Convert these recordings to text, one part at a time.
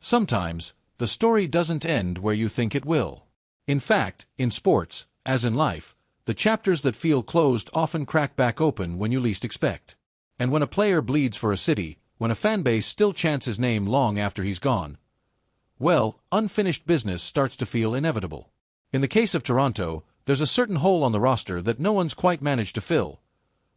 Sometimes, the story doesn't end where you think it will. In fact, in sports, as in life, the chapters that feel closed often crack back open when you least expect. And when a player bleeds for a city, when a fanbase still chants his name long after he's gone, well, unfinished business starts to feel inevitable. In the case of Toronto, there's a certain hole on the roster that no one's quite managed to fill.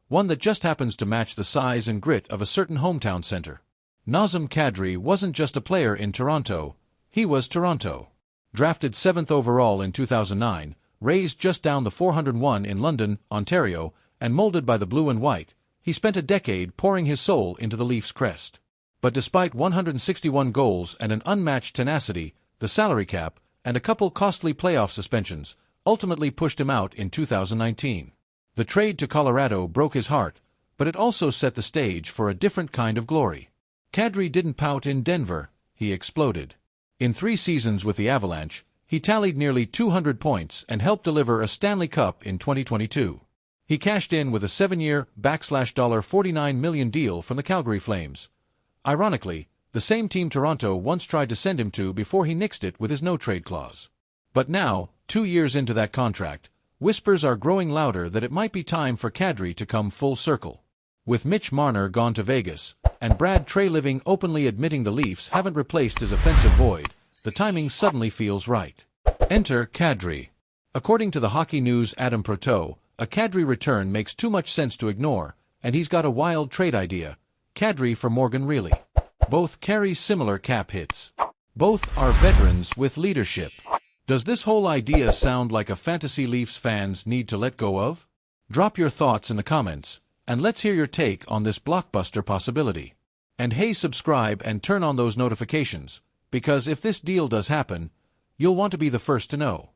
One that just happens to match the size and grit of a certain hometown center. Nazem Kadri wasn't just a player in Toronto, he was Toronto. Drafted 7th overall in 2009, raised just down the 401 in London, Ontario, and molded by the blue and white, he spent a decade pouring his soul into the Leafs' crest. But despite 161 goals and an unmatched tenacity, the salary cap, and a couple costly playoff suspensions, ultimately pushed him out in 2019. The trade to Colorado broke his heart, but it also set the stage for a different kind of glory. Kadri didn't pout in Denver, he exploded. In 3 seasons with the Avalanche, he tallied nearly 200 points and helped deliver a Stanley Cup in 2022. He cashed in with a 7-year $49 million deal from the Calgary Flames. Ironically, the same team Toronto once tried to send him to before he nixed it with his no-trade clause. But now, 2 years into that contract, whispers are growing louder that it might be time for Kadri to come full circle. With Mitch Marner gone to Vegas, and Brad Treliving openly admitting the Leafs haven't replaced his offensive void, the timing suddenly feels right. Enter Kadri. According to the Hockey News' Adam Proteau, a Kadri return makes too much sense to ignore, and he's got a wild trade idea. Kadri for Morgan Reilly. Both carry similar cap hits. Both are veterans with leadership. Does this whole idea sound like a fantasy Leafs fans need to let go of? Drop your thoughts in the comments, and let's hear your take on this blockbuster possibility. And hey, subscribe and turn on those notifications, because if this deal does happen, you'll want to be the first to know.